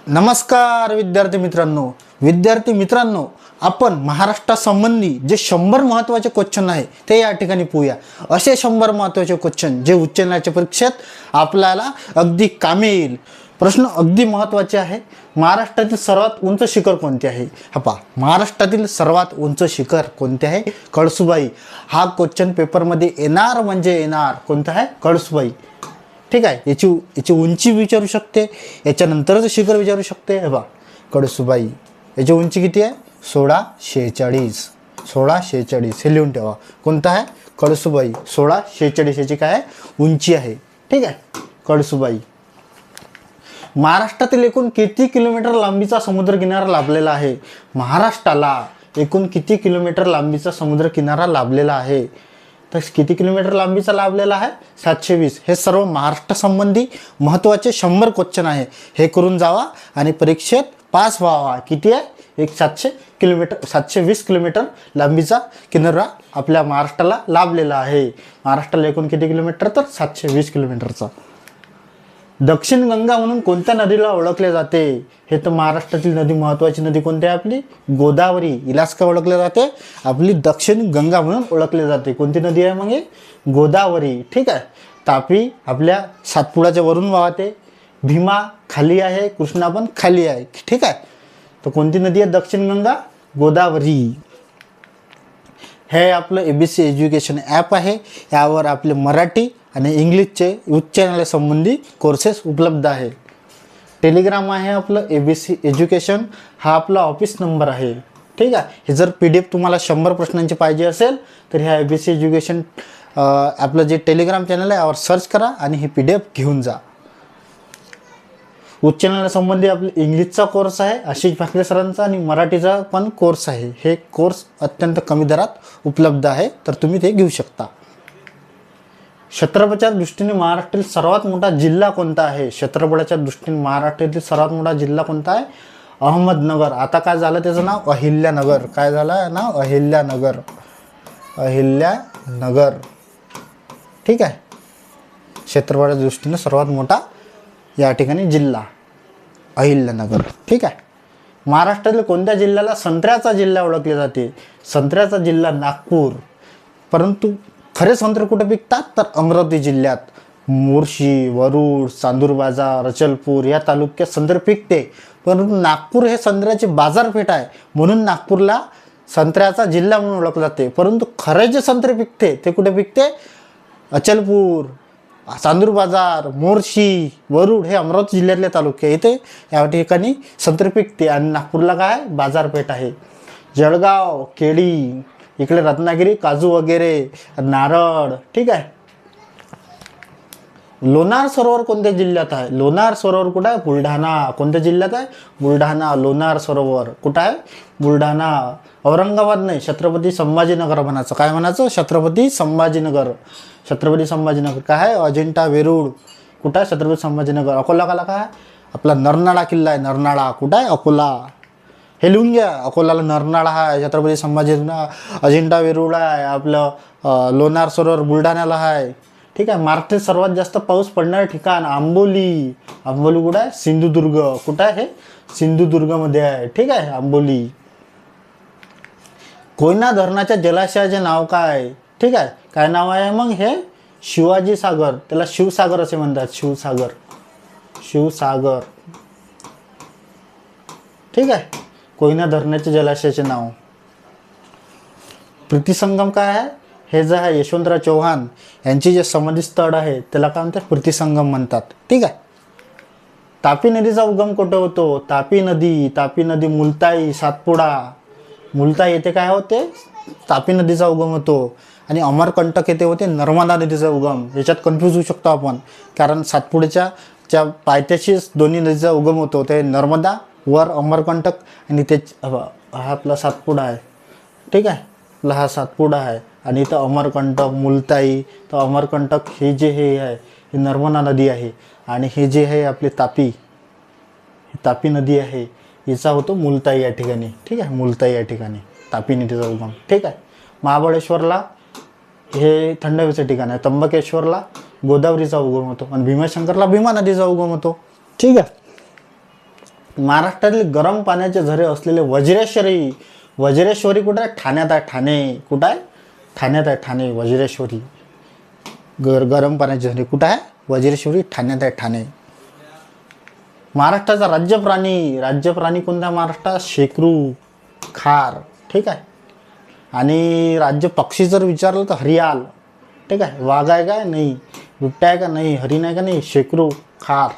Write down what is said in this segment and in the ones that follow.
नमस्कार विद्यार्थी मित्रांनो, आपण महाराष्ट्रासंबंधी जे 100 महत्त्वाचे क्वेश्चन आहे ते या ठिकाणी पाहूया। असे 100 महत्त्वाचे क्वेश्चन जे उच्च न्यायालयाच्या परीक्षेत आपल्याला अगदी कामी येईल। प्रश्न अगदी महत्त्वाचे आहे। महाराष्ट्रातील सर्वात उंच शिखर कोणते आहे? हा पहा, महाराष्ट्रातील सर्वात उंच शिखर कोणते आहे? कळसुबाई। हा क्वेश्चन पेपरमध्ये येणार म्हणजे येणार। कोणता आहे? कळसुबाई। ठीक आहे, याची उंची विचारू शकते, याच्यानंतरच शिखर विचारू शकते। हे बघा, कळसुबाई याची उंची किती आहे? 1646। 1646 हे लिहून ठेवा। कोणता आहे? कळसुबाई। 1646 याची काय आहे? उंची आहे। ठीक आहे, कळसुबाई। महाराष्ट्रातील एकूण किती किलोमीटर लांबीचा समुद्र किनारा लाभलेला आहे? महाराष्ट्राला एकूण किती किलोमीटर लांबीचा समुद्र किनारा लाभलेला आहे? तर किती किलोमीटर लांबीचा लाभलेला आहे? 720। हे सर्व महाराष्ट्र संबंधी महत्त्वाचे 100 क्वेश्चन आहे। हे करून जावा आणि परीक्षेत पास व्हावा। किती आहे? 720 किलोमीटर लांबीचा किनारा आपल्या महाराष्ट्राला लाभलेला आहे। महाराष्ट्राला एकूण किती किलोमीटर? तर 720 किलोमीटरचा। दक्षिण गंगा म्हणून कोणत्या नदीला ओळखले जाते? हे तर महाराष्ट्रातील नदी, महत्त्वाची नदी कोणती आहे? आपली गोदावरी। हिलाच का ओळखले जाते? आपली दक्षिण गंगा म्हणून ओळखले जाते। कोणती नदी आहे मग? गोदावरी। ठीक आहे, तापी आपल्या सातपुड्याच्या वरून वाहते, भीमा खाली आहे, कृष्णा पण खाली आहे। ठीक आहे, तर कोणती नदी आहे? दक्षिण गंगा, गोदावरी। हे आपलं ABC एज्युकेशन ॲप आहे। यावर आपले मराठी आणि इंग्लिशचे उच्च न्यायालय संबंधी कोर्सेस उपलब्ध आहे। टेलिग्राम आहे आपलं ABC एज्युकेशन, हा आपला ऑफिस नंबर आहे। ठीक आहे, हे जर PDF तुम्हाला 100 प्रश्नांची पाहिजे असेल तर ह्या ABC एज्युकेशन आपलं जे टेलिग्राम चॅनल आहे यावर सर्च करा आणि हे PDF घेऊन जा। उच्च न्यायालयासंबंधी आपले इंग्लिशचा कोर्स आहे आशिष भाकरे सरांचा, आणि मराठीचा पण कोर्स आहे। हे कोर्स अत्यंत कमी दरात उपलब्ध आहे, तर तुम्ही ते घेऊ शकता। क्षेत्रफळाच्या दृष्टीने महाराष्ट्रातील सर्वात मोठा जिल्हा कोणता आहे? क्षेत्रफळाच्या दृष्टीने महाराष्ट्रातील सर्वात मोठा जिल्हा कोणता आहे? अहमदनगर। आता काय झालं त्याचं नाव? अहिल्यानगर। काय झालं नाव? अहिल्यानगर। अहिल्यानगर। ठीक आहे, क्षेत्रफळाच्या दृष्टीने सर्वात मोठा या ठिकाणी जिल्हा अहिल्यानगर। ठीक आहे, महाराष्ट्रातील कोणत्या जिल्ह्याला संत्र्याचा जिल्हा ओळखले जाते? संत्र्याचा जिल्हा नागपूर। परंतु खरे संत्रे कुठे पिकतात? तर अमरावती जिल्ह्यात मोर्शी, वरुड, चांदूर बाजार, अचलपूर या तालुक्यात संत्रे पिकते। परंतु नागपूर हे संत्र्याची बाजारपेठ आहे, म्हणून नागपूरला संत्र्याचा जिल्हा म्हणून ओळखले जाते। परंतु खरे जे संत्रे पिकते ते कुठे पिकते? अचलपूर, चांदूर बाजार, मोर्शी, वरुड हे अमरावती जिल्ह्यातले तालुके येते, या ठिकाणी संत्रे पिकते। आणि नागपूरला काय? बाजारपेठ आहे। जळगाव, केळी, इकडे रत्नागिरी, काजू वगैरे, नारळ। ठीक आहे, लोणार सरोवर कोणत्या जिल्ह्यात आहे? लोणार सरोवर कुठं आहे? बुलढाणा। कोणत्या जिल्ह्यात आहे? बुलढाणा। लोणार सरोवर कुठं आहे? बुलढाणा। औरंगाबाद नाही, छत्रपती संभाजीनगर म्हणायचं। काय म्हणायचं? छत्रपती संभाजीनगर। छत्रपती संभाजीनगर काय आहे? अजिंठा वेरूळ कुठं आहे? छत्रपती संभाजीनगर। अकोला काय? आपला नरनाळा किल्ला आहे। नरनाळा कुठं आहे? अकोला। हे लिहून घ्या, अकोल्याला नरनाळा आहे, छत्रपती संभाजीनगर अजिंठा वेरूळ आहे, आपलं लोणार सरोवर बुलढाण्याला आहे। ठीक आहे, महाराष्ट्रात सर्वात जास्त पाऊस पडणारे ठिकाण आंबोली। आंबोली कुठं आहे? सिंधुदुर्ग। कुठं आहे? सिंधुदुर्गमध्ये आहे। ठीक आहे, आंबोली। कोयना धरणाच्या जलाशयाचे नाव काय? ठीक आहे, काय नाव आहे मग? हे शिवाजी सागर, त्याला शिवसागर असे म्हणतात। शिवसागर। शिवसागर। ठीक आहे, कोयना धरणाच्या जलाशयाचे नाव। प्रीतिसंगम काय आहे? हे जे आहे यशवंतराव चव्हाण यांची जे समाधी स्थळ आहे त्याला काय म्हणतात? प्रीतिसंगम म्हणतात। ठीक आहे, तापी नदीचा उगम कुठे होतो? तापी नदी मुलताई, सातपुडा। मुलताई येथे काय होते? तापी नदीचा उगम होतो। आणि अमरकंटक येथे होते नर्मदा नदीचा उगम। याच्यात कन्फ्यूज होऊ शकतो आपण, कारण सातपुड्याच्या पायथ्याशीच दोन्ही नदीचा उगम होतो। ते नर्मदा, वर अमरकंटक, आणि ते हा आपला सातपुडा आहे। ठीक आहे, आपला हा सातपुडा आहे, आणि इथं अमरकंटक, मुलताई। तर अमरकंटक हे जे हे आहे हे नर्मदा नदी आहे, आणि हे जे आहे आपली तापी नदी आहे हिचा होतो मुलताई या ठिकाणी। ठीक आहे, मुलताई या ठिकाणी तापी नदीचा उगम। ठीक आहे, महाबळेश्वरला हे थंड हवेचं ठिकाण आहे। त्र्यंबकेश्वरला गोदावरीचा उगम होतो, आणि भीमाशंकरला भीमा नदीचा उगम होतो। ठीक आहे, महाराष्ट्रातील गरम पाण्याचे झरे असलेले वज्रेश्वरी, वज्रेश्वरी कुठं आहे? ठाण्यात आहे. ठाणे कुठं आहे? ठाण्यात आहे. ठाणे वज्रेश्वरी. गरम पाण्याचे झरे कुठं आहे? वज्रेश्वरी ठाण्यात आहे. ठाणे. महाराष्ट्राचा राज्य प्राणी, राज्य प्राणी कोणता महाराष्ट्रात? शेकरू, खार. ठीक आहे. आणि राज्य पक्षी जर विचारलं तर हरियाल. ठीक आहे. वाघ आहे का? नाही. बिबट्या आहे का? नाही. हरिण आहे का? नाही. शेकरू, खार.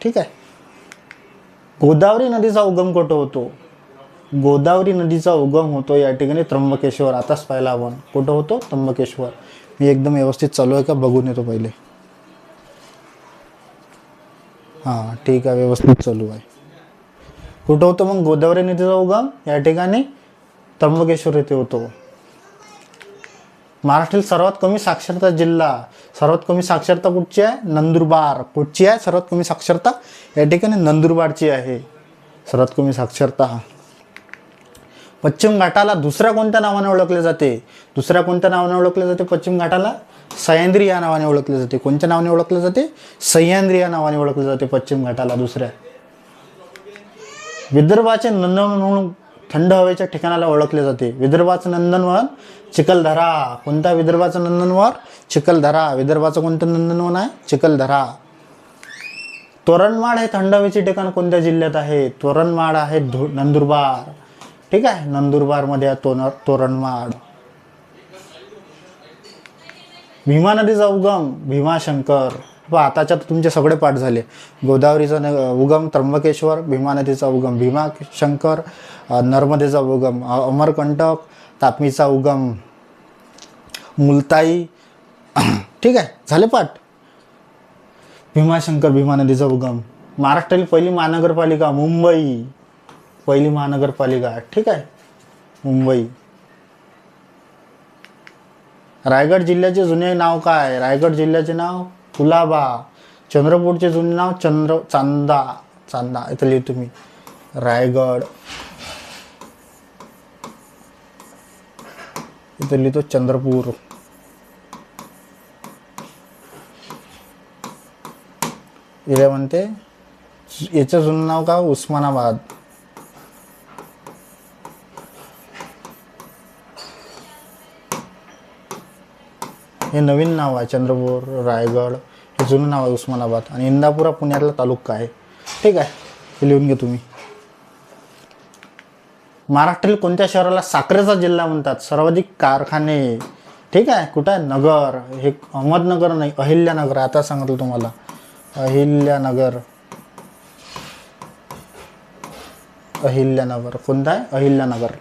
ठीक आहे. गोदावरी नदीचा उगम कुठं होतो? गोदावरी नदीचा उगम होतो या ठिकाणी त्र्यंबकेश्वर. आताच पाहिला आपण. कुठं होतो? त्र्यंबकेश्वर. मी एकदम व्यवस्थित चालू आहे का बघून येतो पहिले. हां ठीक आहे, व्यवस्थित चालू आहे. कुठं होतं मग गोदावरी नदीचा उगम? या ठिकाणी त्र्यंबकेश्वर येथे होतो. महाराष्ट्रातील सर्वात कमी साक्षरता जिल्हा, सर्वात कमी साक्षरता कुठची आहे? नंदुरबार. कुठची आहे सर्वात कमी साक्षरता? या ठिकाणी नंदुरबारची आहे सर्वात कमी साक्षरता. पश्चिम घाटाला दुसऱ्या कोणत्या नावाने ओळखले जाते? दुसऱ्या कोणत्या नावाने ओळखले जाते पश्चिम घाटाला? सह्याद्री या नावाने ओळखले जाते. कोणत्या नावाने ओळखले जाते? सह्याद्री या नावाने ओळखले जाते पश्चिम घाटाला दुसऱ्या. विदर्भाचे नंदनवन म्हणून थंड हवेच्या ठिकाणाला ओळखले जाते. विदर्भाचं नंदनवन चिखलदरा. कोणता विदर्भाचं नंदनवन? चिखलदरा. विदर्भाचं कोणतं नंदनवन आहे? चिखलदरा. तोरणमाळ हे थंड हवेचे ठिकाण कोणत्या जिल्ह्यात आहे? तोरणमाळ आहे नंदुरबार. ठीक आहे. नंदुरबारमध्ये आहे तोरणमाळ. भीमा नदीचा उगम भीमाशंकर. आताच्या तुमचे सगळे पाठ झाले. गोदावरीचा उगम त्र्यंबकेश्वर, भीमा नदीचा उगम भीमाशंकर, नर्मदेचा उगम अमरकंटक, तापीचा उगम मुलताई. ठीक आहे, झाले पाठ. भीमाशंकर, भीमा नदीचा उगम. महाराष्ट्रातील पहिली महानगरपालिका मुंबई. पहिली महानगरपालिका. ठीक आहे, मुंबई. रायगड जिल्ह्याचे जुने नाव काय? रायगड जिल्ह्याचे नाव कुलाबा. चंद्रपूरचे जुने नाव चांदा. चांदा इथं लिहितो तुम्ही. रायगड इथं लिहितो चंद्रपूर. इथे म्हणते याचं जुनं नाव का? उस्मानाबाद. हे नवीन नाव आहे. चंद्रपूर, रायगड हे जुनं नाव आहे उस्मानाबाद. आणि इंदापूर हा पुण्यातला तालुका आहे. ठीक आहे, हे लिहून घ्या तुम्ही. महाराष्ट्रातील कोणत्या शहराला साखरेचा जिल्हा म्हणतात? सर्वाधिक कारखाने. ठीक आहे, कुठं आहे? नगर. हे अहमदनगर नाही, अहिल्यानगर. आता सांगितलं तुम्हाला. अहिल्यानगर. अहिल्यानगर. कोणतं आहे? अहिल्यानगर.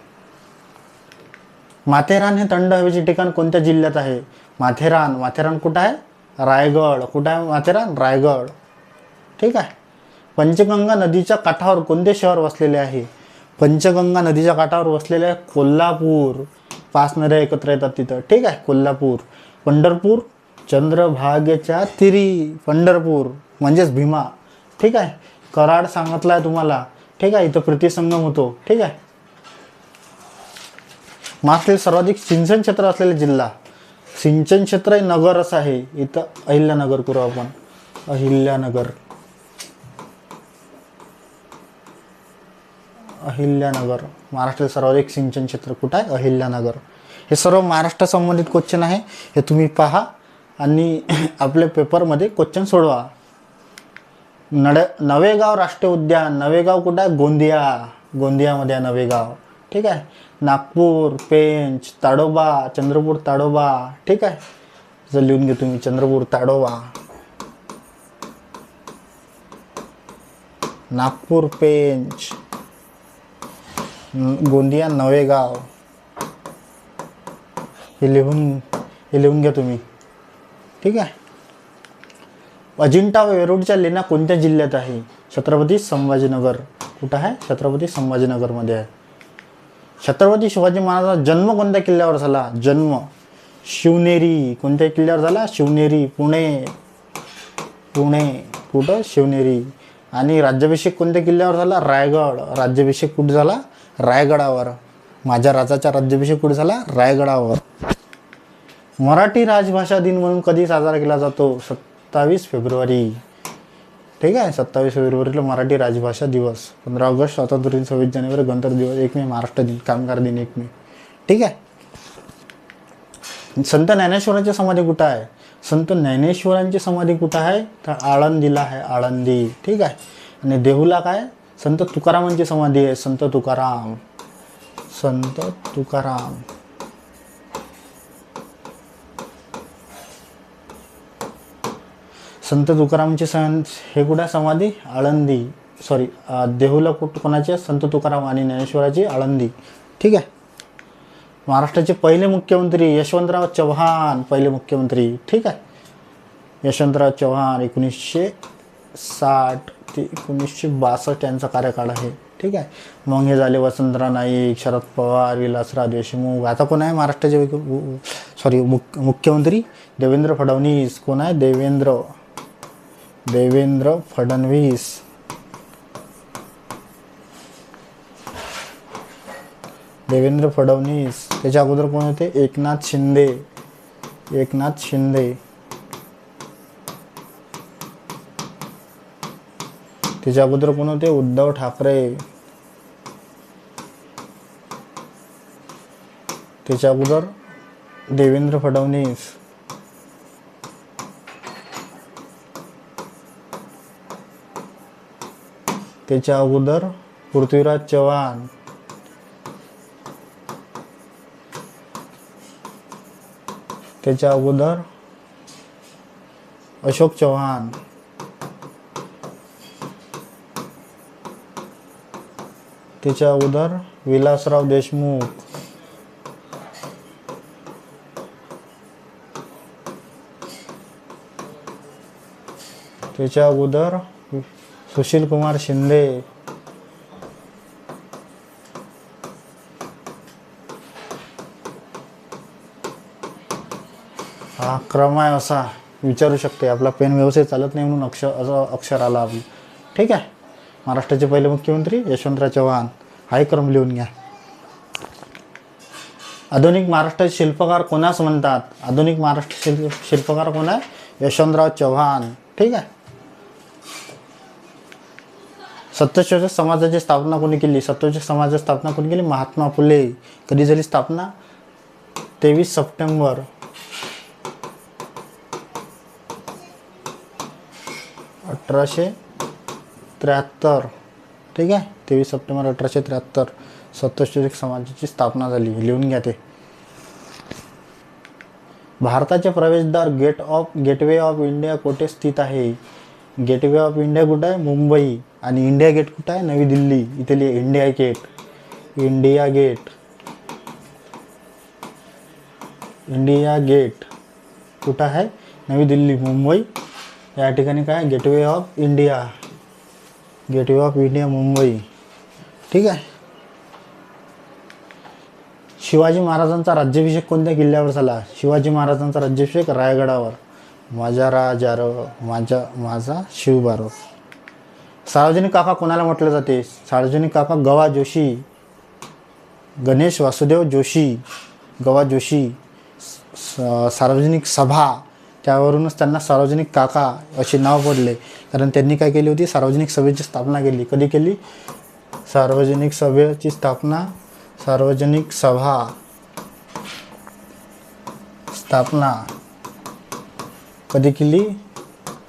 माथेरान हे थंड हवेचे ठिकाण कोणत्या जिल्ह्यात आहे? माथेरान. माथेरान कुठं आहे? रायगड. कुठं आहे माथेरान? रायगड. ठीक आहे. पंचगंगा नदीच्या काठावर कोणते शहर वसलेले आहे? पंचगंगा नदीच्या काठावर वसलेले आहे कोल्हापूर. 5 नद्या एकत्र येतात तिथं. ठीक आहे, कोल्हापूर. पंढरपूर. चंद्रभागेच्या तीरी. पंढरपूर म्हणजेच भीमा. ठीक आहे. कराड सांगितलं आहे तुम्हाला. ठीक आहे, इथं प्रतिसंगम होतो. ठीक आहे. महाराष्ट्रातील सर्वाधिक सिंचन क्षेत्र असलेले जिल्हा. सिंचन क्षेत्र नगरच आहे. इथं अहिल्यानगर करू आपण. अहिल्यानगर. अहिल्यानगर. महाराष्ट्रातील सर्वाधिक सिंचन क्षेत्र कुठं आहे? अहिल्यानगर. हे सर्व महाराष्ट्र संबंधित क्वेश्चन आहे. हे तुम्ही पहा आणि आपल्या पेपरमध्ये क्वेश्चन सोडवा. नवेगाव राष्ट्रीय उद्यान. नवेगाव कुठं आहे? गोंदिया. गोंदियामध्ये आहे नवेगाव. ठीक आहे. नागपूर, पेंच, ताडोबा. चंद्रपूर, ताडोबा. ठीक आहे, जर लिहून घे तुम्ही. चंद्रपूर, ताडोबा. नागपूर, पेंच, गोंदिया, नवेगाव. हे लिहून घ्या तुम्ही. ठीक आहे. अजिंठा व वेरूळच्या लेण्या कोणत्या जिल्ह्यात आहे? छत्रपती संभाजीनगर. कुठं आहे? छत्रपती संभाजीनगरमध्ये आहे. छत्रपती शिवाजी महाराजांचा जन्म कोणत्या किल्ल्यावर झाला? जन्म शिवनेरी. कोणत्या किल्ल्यावर झाला? शिवनेरी. पुणे. पुणे. कुठं? शिवनेरी. आणि राज्याभिषेक कोणत्या किल्ल्यावर झाला? रायगड. राज्याभिषेक कुठे झाला? रायगडावर. माझ्या राजाचा राज्याभिषेक कुठे झाला? रायगडावर. मराठी राजभाषा दिन म्हणून कधी साजरा केला जातो? 27 फेब्रुवारी. ठीक आहे. 27 फेब्रुवारीला मराठी राजभाषा दिवस, 15 ऑगस्ट स्वातंत्र्य दिन, 26 जानेवारी गणतंत्र दिवस, 1 मे महाराष्ट्र दिन, कामगार दिन 1 मे. ठीक आहे. संत ज्ञानेश्वरांची समाधी कुठं आहे? संत ज्ञानेश्वरांची समाधी कुठं आहे? तर आळंदीला आहे, आळंदी. ठीक आहे. आणि देहूला काय? संत तुकारामांची समाधी आहे, संत तुकाराम, संत तुकाराम. संत तुकारामची हे कुठं समाधी? आळंदी. सॉरी, देहूला कोणाची? संत तुकाराम. आणि ज्ञानेश्वराची आळंदी. ठीक आहे. महाराष्ट्राचे पहिले मुख्यमंत्री यशवंतराव चव्हाण, पहिले मुख्यमंत्री. ठीक आहे. यशवंतराव चव्हाण 1960 ते 1962 यांचा कार्यकाळ आहे. ठीक आहे. मग हे झाले वसंतराव नाईक, शरद पवार, विलासराव देशमुख. आता कोण आहे महाराष्ट्राचे मुख्यमंत्री? देवेंद्र फडणवीस. कोण आहे? देवेंद्र फडणवीस. देवेंद्र फडणवीस. त्याच्या अगोदर कोण होते? एकनाथ शिंदे. त्याच्या अगोदर कोण होते? उद्धव ठाकरे. त्याच्या अगोदर देवेंद्र फडणवीस. त्याच्या अगोदर पृथ्वीराज चव्हाण. त्याच्या अगोदर अशोक चव्हाण. त्याच्या अगोदर विलासराव देशमुख. त्याच्या अगोदर सुशील कुमार शिंदे. हा क्रम आहे असा. विचारू शकते. आपला पेन व्यवस्थित चालत नाही म्हणून अक्षर आला आपलं. ठीक आहे. महाराष्ट्राचे पहिले मुख्यमंत्री यशवंतराव चव्हाण. हाही क्रम लिहून घ्या. आधुनिक महाराष्ट्राचे शिल्पकार कोणास म्हणतात? आधुनिक महाराष्ट्र शिल्पकार कोण आहे? यशवंतराव चव्हाण. ठीक आहे. सत्यशोधक समाजाची स्थापना कोणी केली? सत्यशोधक समाजाची स्थापना कोणी केली? महात्मा फुले. कधी झाली स्थापना? 23 सप्टेंबर 1873. ठीक आहे. 23 सप्टेंबर 1873 सत्यशोधक समाजाची स्थापना झाली. लिहून घ्या ते. भारताचे प्रवेशद्वार गेटवे ऑफ इंडिया कोठे स्थित आहे? गेटवे ऑफ इंडिया कुठं आहे? मुंबई. आणि इंडिया गेट कुठं आहे? नवी दिल्ली. इथे लिहा इंडिया गेट. इंडिया गेट कुठं आहे? नवी दिल्ली, मुंबई. या ठिकाणी काय? Gateway of India Mumbai. ठीक आहे. शिवाजी महाराजांचा राज्याभिषेक कोणत्या किल्ल्यावर झाला? शिवाजी महाराजांचा राज्याभिषेक रायगडावर. माझा राजारो माझा शिवबारो. सार्वजनिक काका कोणाला म्हटलं जाते? सार्वजनिक काका गवा जोशी. गणेश वासुदेव जोशी, गवा जोशी. सार्वजनिक सभा, त्यावरूनच त्यांना सार्वजनिक काका असे नाव पडले. कारण त्यांनी काय केली होती? सार्वजनिक सभेची स्थापना केली. कधी केली? सार्वजनिक सभेची स्थापना. सार्वजनिक सभा स्थापना कधी केली?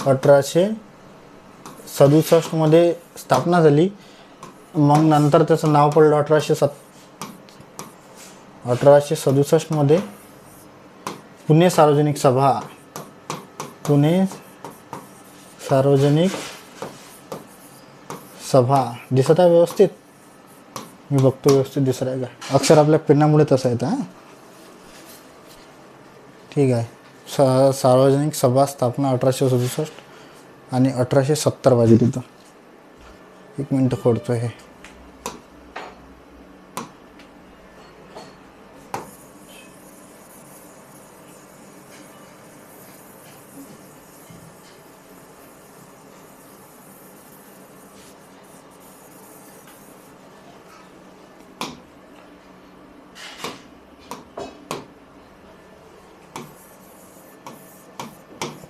1867 मध्ये स्थापना झाली. मग नंतर त्याचं नाव पडलं 1867 मध्ये पुणे सार्वजनिक सभा. पुणे सार्वजनिक सभा. दिसत आहे व्यवस्थित? मी बघतो व्यवस्थित दिसत आहे का? अक्षर आपल्या पेनामुळे तसं येतं. हां, ठीक आहे. सार्वजनिक सभा स्थापना 1867 आणि 1870 वाजे तिथं. 1 मिनटं खोडतो हे.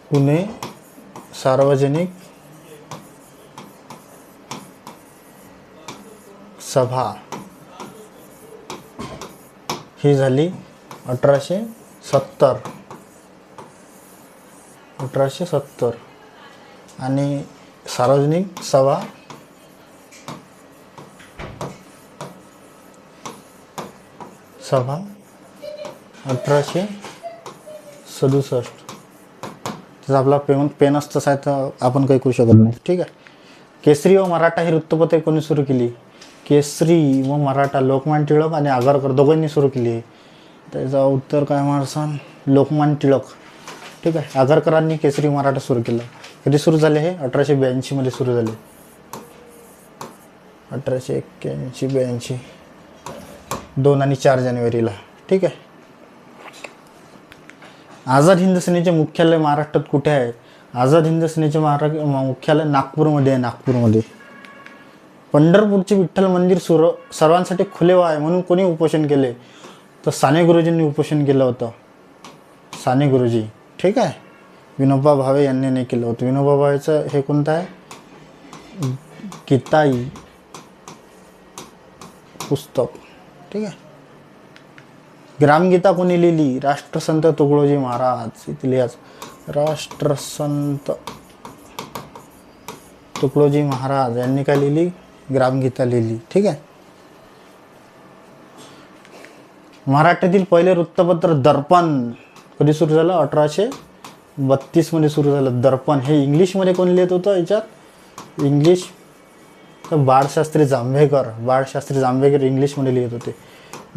पुणे सार्वजनिक सभा ही झाली 1870. 1870. आणि सार्वजनिक सभा सभा 1867. त्याचा आपला पेन तसा आहे तर आपण काही करू शकत नाही. ठीक आहे. केसरी व मराठा ही वृत्तपत्रे कोणी सुरू केली? केसरी व मराठा लोकमान्य टिळक आणि आगरकर दोघांनी सुरू केली. त्याचं उत्तर काय मारसान? लोकमान्य टिळक. ठीक आहे. आगरकरांनी केसरी मराठा सुरू केलं. कधी सुरू झाले हे? 1882 मध्ये सुरू झाले. 1881-82 2 आणि 4 जानेवारीला. ठीक आहे. आझाद हिंद सेनेचे मुख्यालय महाराष्ट्रात कुठे आहे? आझाद हिंद सेनेचे मुख्यालय नागपूरमध्ये आहे. नागपूरमध्ये. पंढरपूरचे विठ्ठल मंदिर सर्वांसाठी खुले आहे म्हणून कोणी उपोषण केले? तर साने गुरुजींनी उपोषण केलं होतं. साने गुरुजी. ठीक आहे. विनोबा भावे यांनी नाही केलं होतं. विनोबा भावेचं हे कोणतं आहे? गीताई पुस्तक. ठीक आहे. ग्रामगीता कोणी लिहिली? राष्ट्रसंत तुकडोजी महाराज. इतिहास राष्ट्रसंत तुकडोजी महाराज यांनी काय लिहिली? ग्रामगीता लिहिली. ठीक आहे. मराठीतील पहिले वृत्तपत्र दर्पण कधी सुरू झालं? 1832 मध्ये सुरू झालं. दर्पण हे इंग्लिशमध्ये कोण लिहित होतं? याच्यात इंग्लिश तर बाळशास्त्री जांभेकर. बाळशास्त्री जांभेकर इंग्लिशमध्ये लिहित होते.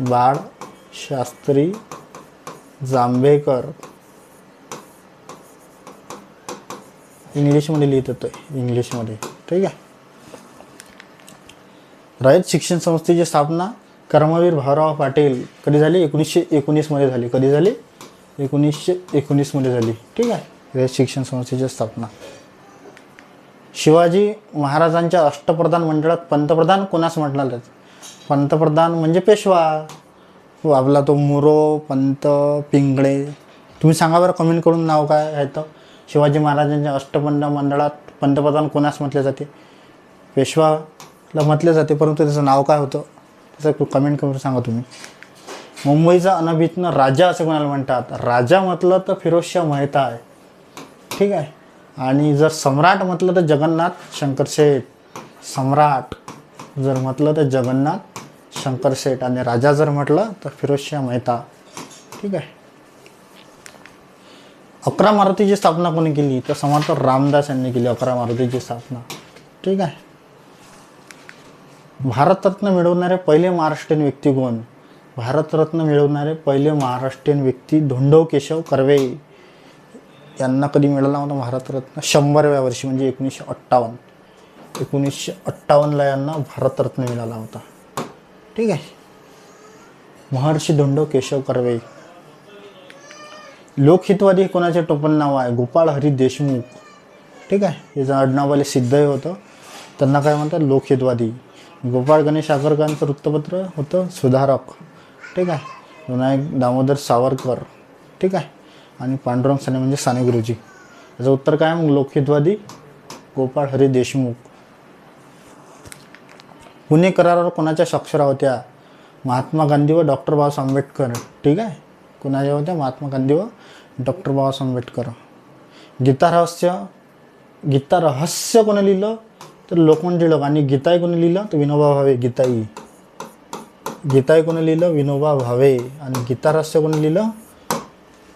बाळशास्त्री जांभेकर इंग्लिशमध्ये लिहित होते. इंग्लिशमध्ये. ठीक आहे. रयत शिक्षण संस्थेची स्थापना कर्मवीर भाऊराव पाटील कधी झाली? 1919 मध्ये झाली. कधी झाली? 1919 मध्ये झाली. ठीक आहे. रयत शिक्षण संस्थेची स्थापना. शिवाजी महाराजांच्या अष्टप्रधान मंडळात पंतप्रधान कोणास म्हटलं जातं? पंतप्रधान म्हणजे पेशवा. आपला तो मुरो पंत पिंगळे. तुम्ही सांगा बरं कमेंट करून नाव काय आहे. तर शिवाजी महाराजांच्या अष्टप्रधान मंडळात पंतप्रधान कोणास म्हटले जाते? पेशवाला म्हटले जाते. परंतु त्याचं नाव काय होतं? त्याचं कमेंट करून सांगा तुम्ही. मुंबईचा अनभिज्ञ राजा असे कोणाला म्हणतात? राजा म्हटलं तर फिरोजशाह मेहता आहे. ठीक आहे. आणि जर सम्राट म्हटलं तर जगन्नाथ शंकरशेठ. सम्राट जर म्हटलं तर जगन्नाथ शंकरशेठ. आणि राजा जर म्हटलं तर फिरोजशाह मेहता. ठीक आहे. 11 मारुतीची स्थापना कोणी केली? तर समर्थ रामदास यांनी केली 11 मारुतीची स्थापना. ठीक आहे. भारतरत्न मिळवणारे पहिले महाराष्ट्रीयन व्यक्ती कोण? भारतरत्न मिळवणारे पहिले महाराष्ट्रीयन व्यक्ती धोंडो केशव कर्वे. यांना कधी मिळाला होता भारतरत्न? 100व्या वर्षी म्हणजे 1958. 1958ला यांना भारतरत्न मिळाला होता. ठीक आहे. महर्षी धोंडो केशव कर्वे. लोकहितवादी कोणाचे टोपण नाव आहे? गोपाळ हरी देशमुख. ठीक आहे. याचं आडनावाले सिद्धही होतं. त्यांना काय म्हणतात? लोकहितवादी. गोपाळ गणेश आगरकरांचं वृत्तपत्र होतं सुधारक. ठीक आहे. विनायक दामोदर सावरकर. ठीक आहे. आणि पांडुरंग साने म्हणजे साने गुरुजी. याचं उत्तर काय मग? लोकहितवादी गोपाळ हरी देशमुख. पुणे करारावर कोणाच्या स्वाक्षऱ्या होत्या? महात्मा गांधी व डॉक्टर बाबासाहेब आंबेडकर. ठीक आहे. कोणाच्या होत्या? महात्मा गांधी व डॉक्टर बाबासाहेब आंबेडकर. गीता रहस्य कोणी लिहिलं? तर लोकमान्य टिळक. आणि गीताई कोणी लिहिलं? तर विनोबा भावे. गीताई कोणी लिहिलं? विनोबा भावे. आणि गीता रहस्य कोणी लिहिलं?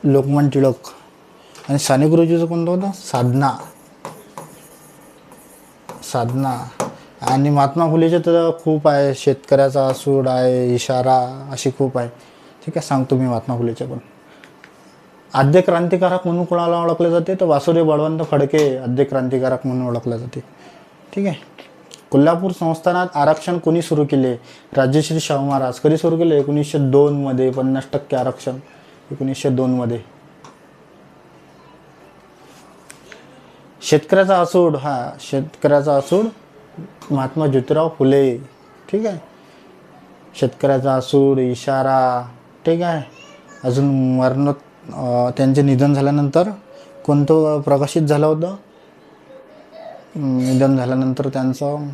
लोकमान्य टिळक. आणि साने गुरुजीचं कोणतं होतं? साधना. आणि महात्मा फुलेचे तर खूप आहे. शेतकऱ्याचा असूड आहे, इशारा, अशी खूप आहे. ठीक आहे. सांगतो मी महात्मा फुलेचे पण. आद्य क्रांतिकारक म्हणून कोणाला ओळखले जाते? तर वासुदेव बळवंत फडके आद्य क्रांतिकारक म्हणून ओळखले जाते. ठीक आहे. कोल्हापूर संस्थानात आरक्षण कोणी सुरू केले? राजश्री शाहू महाराज. कधी सुरू केले? 1902 मध्ये. 50% आरक्षण 1902 मध्ये. शेतकऱ्याचा असूड. शेतकऱ्याचा असूड महात्मा ज्योतिराव फुले. ठीक आहे. शेतकऱ्याचा असूड, इशारा. ठीक आहे. अजून त्यांचे निधन झाल्यानंतर कोणतं प्रकाशित झालं होतं? निधन झाल्यानंतर त्यांचं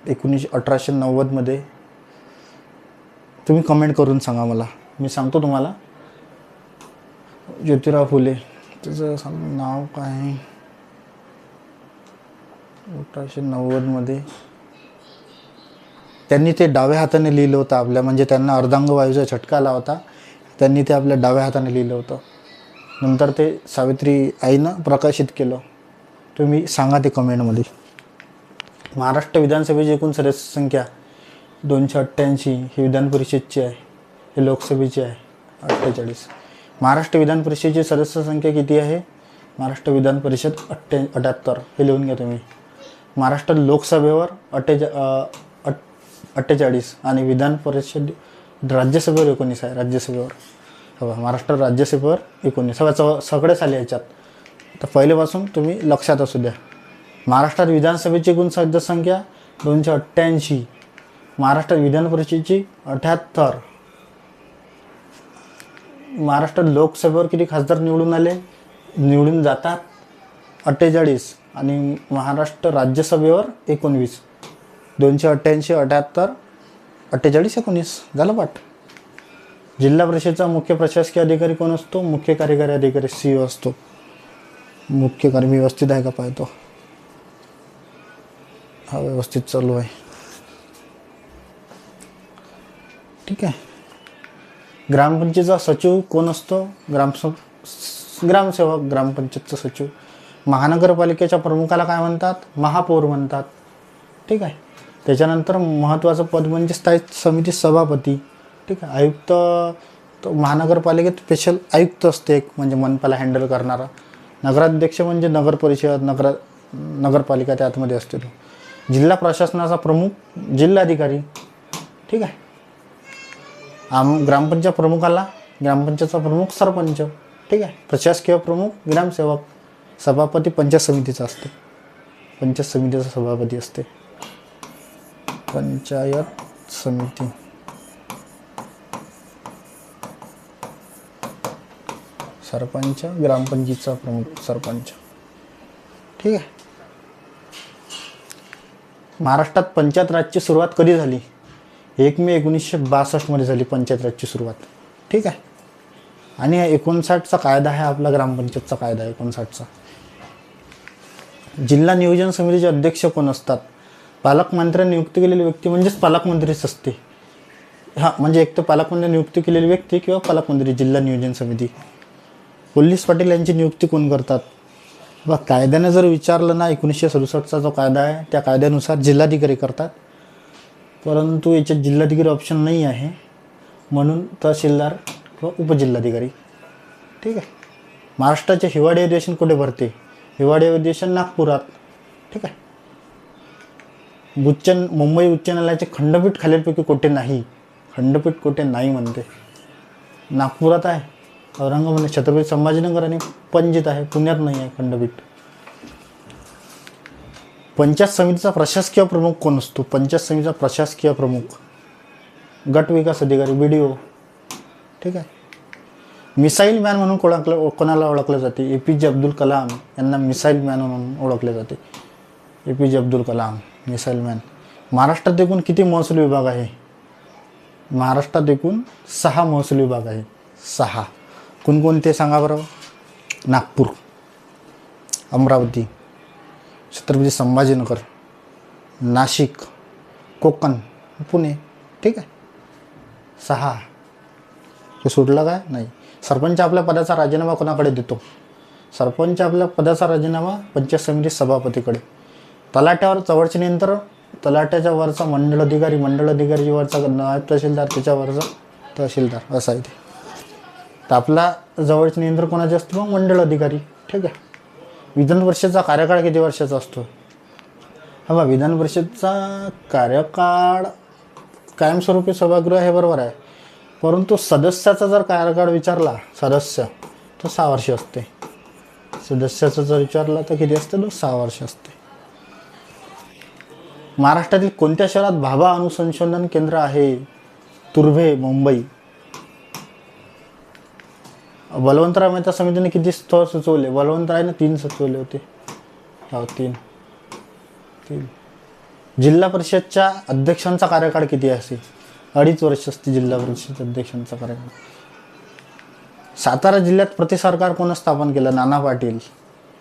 1890मध्ये? तुम्ही कमेंट करून सांगा मला, मी सांगतो तुम्हाला. ज्योतिराव फुले, त्याचं नाव काय आहे? 1890मध्ये त्यांनी ते डाव्या हाताने लिहिलं होतं आपल्या, म्हणजे त्यांना अर्धांगवायूचा झटका आला होता, त्यांनी ते आपल्या डाव्या हाताने लिहिलं होतं. नंतर ते सावित्री आईनं प्रकाशित केलं. तुम्ही सांगा ते कमेंटमध्ये. महाराष्ट्र विधानसभेची एकूण सदस्य संख्या 288. ही विधान परिषदची आहे, हे लोकसभेची आहे 48. महाराष्ट्र विधान परिषदेची सदस्य संख्या किती आहे? महाराष्ट्र विधान परिषद 78. हे लिहून घ्या तुम्ही. महाराष्ट्र लोकसभेवर 48 आणि विधान परिषद राज्यसभेवर 19 आहे. राज्यसभेवर हवा, महाराष्ट्र राज्यसभेवर 19. हवा सगळेच आले याच्यात. तर पहिल्यापासून तुम्ही लक्षात असू द्या. महाराष्ट्रात विधानसभेची एकूण सदस्य संख्या 288. महाराष्ट्र विधान परिषदेची 78. महाराष्ट्र लोकसभेवर किती खासदार निवडून जातात? 48. आणि महाराष्ट्र राज्यसभेवर 19. 288, 78, 48, 19 झालं पाठ. जिल्हा परिषदेचा मुख्य प्रशासकीय अधिकारी कोण असतो? मुख्य कार्यकारी अधिकारी CEO असतो. मुख्य कार्य व्यवस्थित आहे का पाहतो. हा व्यवस्थित चालू आहे. ठीक आहे. ग्रामपंचायतीचा सचिव कोण असतो? ग्रामसेवक, ग्रामपंचायतचा सचिव. महानगरपालिकेच्या प्रमुखाला काय म्हणतात? महापौर म्हणतात. ठीक आहे. त्याच्यानंतर महत्त्वाचं पद म्हणजे स्थायी समिती सभापती. ठीक आहे. आयुक्त, तो महानगरपालिकेत स्पेशल आयुक्त असते एक, म्हणजे मनपाला हँडल करणारा. नगराध्यक्ष म्हणजे नगर परिषद, नगरपालिका त्यातमध्ये असते तो. जिल्हा प्रशासनाचा प्रमुख जिल्हाधिकारी. ठीक आहे. ग्रामपंचायत प्रमुखाला, ग्रामपंचायतचा प्रमुख सरपंच. ठीक आहे. प्रशासकीय प्रमुख ग्रामसेवक. सभापती पंचायत समितीचा असते, पंचायत समितीचा सभापती असते. पंचायत समिती. सरपंच, ग्रामपंचायतचा प्रमुख सरपंच. ठीक आहे. महाराष्ट्रात पंचायत राजची सुरुवात कधी झाली? 1 मे 1962 मध्ये झाली पंचायत राजची सुरुवात. ठीक आहे. आणि 59चा कायदा आहे आपला, ग्रामपंचायतचा कायदा 59चा. जिल्हा नियोजन समितीचे अध्यक्ष कोण असतात? पालकमंत्र्यांनी नियुक्त केलेली व्यक्ती म्हणजेच पालकमंत्रीच असते. हां, म्हणजे एक तर पालकमंत्र्यांनी नियुक्त केलेली व्यक्ती किंवा पालकमंत्री. जिल्हा नियोजन समिती. पोलीस पाटील यांची नियुक्ती कोण करतात? बघ, कायद्याने जर विचारलं ना, 1967चा जो कायदा आहे त्या कायद्यानुसार जिल्हाधिकारी करतात. परंतु याच्यात जिल्हाधिकारी ऑप्शन नाही आहे, म्हणून तहसीलदार किंवा उपजिल्हाधिकारी. ठीक आहे. महाराष्ट्राचे हिवाळी अधिवेशन कुठे भरते? हिवाळी अधिवेशन नागपुरात. ठीक आहे. मुंबई उच्च न्यायालयाचे खंडपीठ खालीलपैकी कोठे नाही? खंडपीठ कोठे नाही म्हणते? नागपुरात आहे, औरंगाबाद, छत्रपती संभाजीनगर आणि पणजीत आहे. पुण्यात नाही आहे खंडपीठ. पंचायत समितीचा प्रशासकीय प्रमुख कोण असतो? पंचायत समितीचा प्रशासकीय प्रमुख गट विकास अधिकारी, BDO. ठीक आहे. मिसाईल मॅन म्हणून कोणाला ओळखलं जाते? APJ अब्दुल कलाम यांना मिसाईल मॅन म्हणून ओळखले जाते. APJ Abdul Kalam, missile man. महाराष्ट्रात एकूण किती महसूल विभाग आहे? महाराष्ट्रात एकूण 6 महसूल विभाग आहे. 6. कोणकोणते सांगा बरं? नागपूर, अमरावती, छत्रपती संभाजीनगर, नाशिक, कोकण, पुणे. ठीक आहे. 6. हे सुटलं काय? नाही. सरपंच आपल्या पदाचा राजीनामा कोणाकडे देतो? सरपंच आपल्या पदाचा राजीनामा पंचायत समिती सभापतीकडे. तलाट्यावर जवळच्या तलाट्याच्या वरचा मंडळ अधिकारी वरचा नायब तहसीलदार, त्याच्यावरचा तहसीलदार, असं आहे ते. तर आपला जवळचे नियंत्रण कोणाचे असतो? मग मंडळ अधिकारी. ठीक आहे. विधान परिषदेचा कार्यकाळ किती वर्षाचा असतो? हा, विधान परिषदचा कार्यकाळ कायमस्वरूपी सभागृह हे बरोबर आहे, परंतु सदस्याचा जर कार्यकाळ विचारला, सदस्य, तर 6 वर्ष असते. सदस्याचा जर विचारला तर किती असते? 6 वर्ष असते. महाराष्ट्रातील कोणत्या शहरात भाभा अणुसंशोधन केंद्र आहे? तुर्भे, मुंबई. बलवंतराव मेहता समितीने किती स्थळ सुचवले? बलवंतरायने 3 सुचवले होते. 3. जिल्हा परिषदच्या अध्यक्षांचा कार्यकाळ किती असेल? 2.5 वर्ष असते जिल्हा परिषद अध्यक्षांचा कार्यकाळ. सातारा जिल्ह्यात प्रतिसरकार कोण स्थापन केलं? नाना पाटील.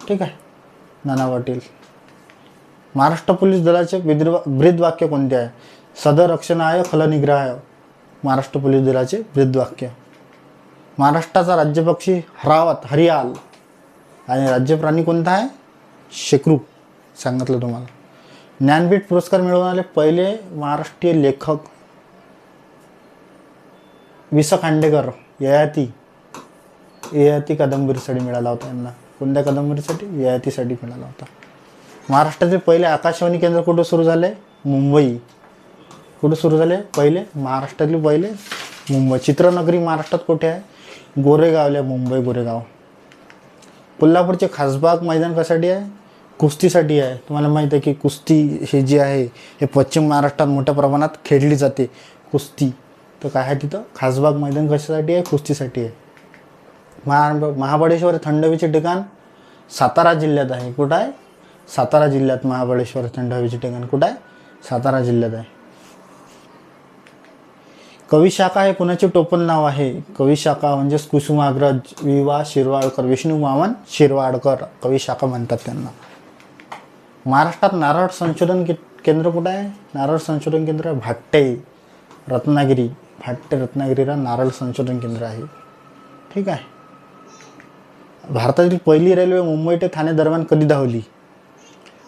ठीक आहे, नाना पाटील. महाराष्ट्र पोलीस दलाचे ब्रीदवाक्य कोणते आहे? सदरक्षणाय खलनिग्रहाय. महाराष्ट्र पोलीस दलाचे ब्रीदवाक्य. महाराष्ट्राचा राज्यपक्षी हरियाल आणि राज्य प्राणी कोणता आहे? शेकरू. सांगितलं तुम्हाला. ज्ञानपीठ पुरस्कार मिळवणारे पहिले महाराष्ट्रीय लेखक वि स खांडेकर. ययाती कादंबरीसाठी मिळाला होता यांना. कोणत्या कादंबरीसाठी? ययातीसाठी मिळाला होता. महाराष्ट्रातील पहिले आकाशवाणी केंद्र कुठे सुरू झाले? मुंबई. कुठे सुरू झाले? पहिले महाराष्ट्रातील पहिले मुंबई. चित्रनगरी महाराष्ट्रात कुठे आहे? गोरेगावला. मुंबई गोरेगाव. कोल्हापूरचे खासबाग मैदान कशासाठी आहे? कुस्तीसाठी आहे. तुम्हाला माहीत आहे की कुस्ती हे जे आहे हे पश्चिम महाराष्ट्रात मोठ्या प्रमाणात खेळली जाते कुस्ती. तर काय आहे तिथं? खासबाग मैदान कशासाठी आहे? कुस्तीसाठी आहे. महाबळेश्वर थंड हवेचे ठिकाण सातारा जिल्ह्यात आहे. कुठं आहे? सातारा जिल्ह्यात महाबळेश्वर थंड हवेचे ठिकाण कुठं आहे? सातारा जिल्ह्यात आहे. कविशाखा हे कुणाचे टोपण नाव आहे? कविशाखा म्हणजेच कुसुमाग्रज वि वा शिरवाडकर. विष्णू वामन शिरवाडकर कविशाखा म्हणतात त्यांना. महाराष्ट्रात नारळ संशोधन केंद्र कुठं आहे? नारळ संशोधन केंद्र भाट्टे रत्नागिरी. भाट्टे रत्नागिरीला नारळ संशोधन केंद्र आहे. ठीक आहे. भारतातील पहिली रेल्वे मुंबई ते ठाणे दरम्यान कधी धावली?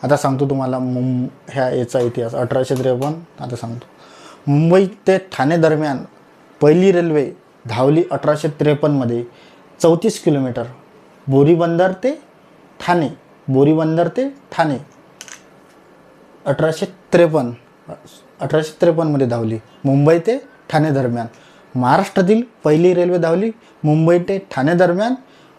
आता सांगतो तुम्हाला याचा इतिहास. 1853. आता सांगतो. मुंबई ते ठाणे दरम्यान पहिली रेल्वे धावली 1853 मध्ये. 34 किलोमीटर. बोरीबंदर ते ठाणे. बोरीबंदर ते ठाणे 1853 मध्ये धावली. मुंबई ते ठाणे दरम्यान. महाराष्ट्रातील पहिली रेल्वे धावली मुंबई ते ठाणे दरम्यान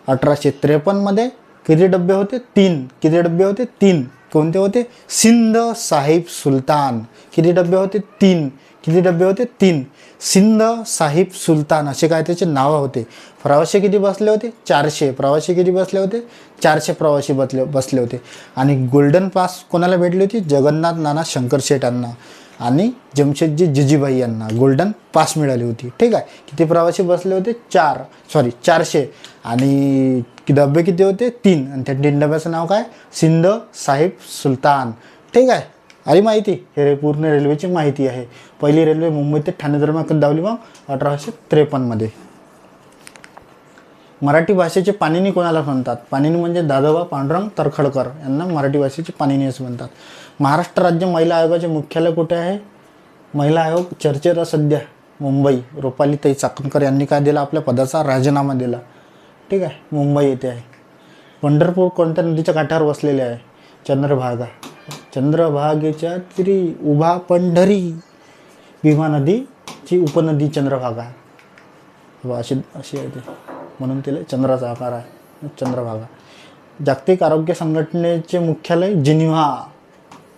1853 मध्ये. किती डबे होते? 3. किती डबे होते? 3. कोणते होते? सिंध साहिब सुलतान. किती डबे होते? 3. किती डबे होते? 3. सिंध साहिब सुलतान असे काय त्याचे नाव होते. प्रवासी किती बसले होते? 400. प्रवासी किती बसले होते? 400 प्रवासी बसले होते. आणि गोल्डन पास कोणाला भेटली होती? जगन्नाथ नाना शंकरशेठ यांना आणि जमशेदजी जिजीभाई यांना गोल्डन पास मिळाली होती. ठीक आहे. किती प्रवासी बसले होते? 400. आणि डबे किती होते? 3. आणि त्या 3 डब्याचं नाव काय? सिंध साहिब सुलतान. ठीक आहे. आली माहिती? हे पूर्ण रेल्वेची माहिती आहे. पहिली रेल्वे मुंबई ते ठाणे दरम्यान कधी धावली? मग 1853 मध्ये. मराठी भाषेचे पाणिनी कोणाला म्हणतात? पाणिनी म्हणजे दादोबा पांडुरंग तर्खडकर यांना मराठी भाषेचे पाणिनी असं म्हणतात. महाराष्ट्र राज्य महिला आयोगाचे मुख्यालय कुठे आहे? महिला आयोग चर्चेत सध्या मुंबई. रुपालीताई चाकणकर यांनी काय दिला? आपल्या पदाचा राजीनामा दिला. ठीक आहे. मुंबई येथे आहे. पंढरपूर कोणत्या नदीच्या काठावर वसलेले आहे? चंद्रभागा. चंद्रभागेच्या तीरी उभा पंढरी. भीमा नदीची उपनदी चंद्रभागा. अशी आहे ते, म्हणून तिला चंद्राचा आकार आहे चंद्रभागा. जागतिक आरोग्य संघटनेचे मुख्यालय जिनिव्हा.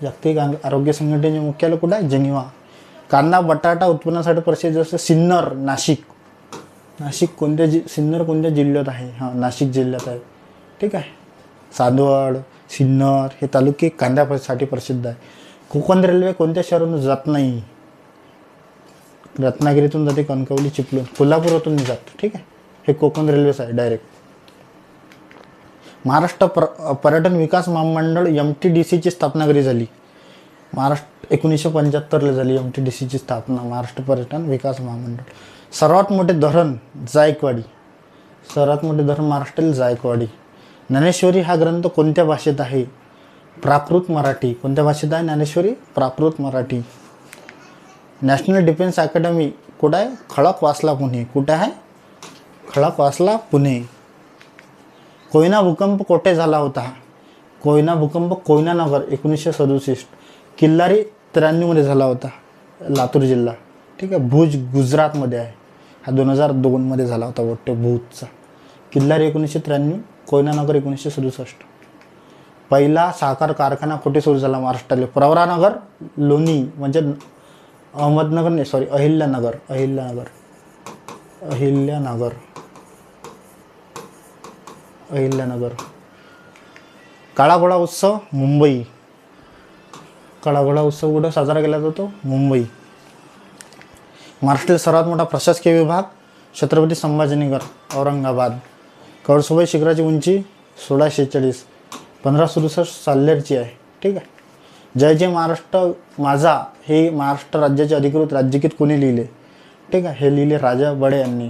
जागतिक आरोग्य संघटनेचे मुख्यालय कुठं आहे? जिनिव्हा. कांदा बटाटा उत्पन्नासाठी प्रसिद्ध जसं सिन्नर. नाशिक. सिन्नर कोणत्या जिल्ह्यात आहे? नाशिक जिल्ह्यात आहे. ठीक आहे. चांदवड सिन्नर हे तालुके कांद्यासाठी प्रसिद्ध आहे. कोकण रेल्वे कोणत्या शहरातून जात नाही? रत्नागिरीतून जाते. कणकवली चिपळूण कोल्हापुरातून जाते. ठीक आहे. हे कोकण रेल्वेच आहे डायरेक्ट. महाराष्ट्र पर्यटन विकास महामंडळ MTDCची स्थापना कधी झाली? 1975 झाली MTDCची स्थापना. महाराष्ट्र पर्यटन विकास महामंडळ. सर्वात मोठे धरण जायकवाडी. सर्वात मोठे धरण महाराष्ट्रातील जायकवाडी. ज्ञानेश्वरी हा ग्रंथ कोणत्या भाषेत आहे? प्राकृत मराठी. कोणत्या भाषेत आहे ज्ञानेश्वरी? प्राकृत मराठी. नॅशनल डिफेन्स अकॅडमी कुठं आहे? खडकवासला पुणे. कुठे आहे? खडकवासला पुणे. कोयना भूकंप कोठे झाला होता? कोयना भूकंप कोयनानगर 1967. किल्लारी 93 मध्ये झाला होता. लातूर जिल्हा. ठीक आहे. भुज गुजरातमध्ये आहे. हा 2002 मध्ये झाला होता वाटतं भुजचा. किल्लारी 1993. कोयनानगर 1967. पहिला साखर कारखाना कुठे सुरू झाला महाराष्ट्राला? प्रवरानगर लोणी म्हणजे अहमदनगर नाही सॉरी अहिल्यानगर. अहिल्यानगर. काळा घोडा उत्सव मुंबई. कडा उत्सव कुठं साजरा केला जातो? मुंबई. महाराष्ट्रातील सर्वात मोठा प्रशासकीय विभाग छत्रपती संभाजीनगर औरंगाबाद. कळसुबाई शिखराची उंची 1646, 1567 साल्हेरची आहे. ठीक आहे. जय जय महाराष्ट्र माझा हे महाराष्ट्र राज्याचे अधिकृत राज्यगीत कोणी लिहिले? ठीक आहे. हे लिहिले राजा बडे यांनी.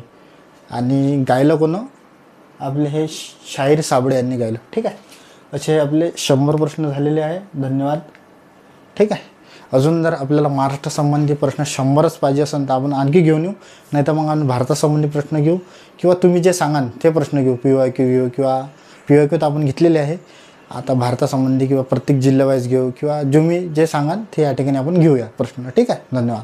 आणि गायलं कोण? आपले हे शाहीर साबळे यांनी गायलं. ठीक आहे. असे आपले 100 प्रश्न झालेले आहे. धन्यवाद. ठीक आहे. अजून जर आपल्याला महाराष्ट्रासंबंधी प्रश्न 100च पाहिजे असेल तर आपण आणखी घेऊन येऊ, नाही तर मग आम्ही भारतासंबंधी प्रश्न घेऊ किंवा तुम्ही जे सांगाल ते प्रश्न घेऊ. PYQ घेऊ किंवा PYQ तर आपण घेतलेले आहे. आता भारतासंबंधी किंवा प्रत्येक जिल्ह्यावाईज घेऊ किंवा तुम्ही जे सांगाल ते या ठिकाणी आपण घेऊया प्रश्न. ठीक आहे. धन्यवाद.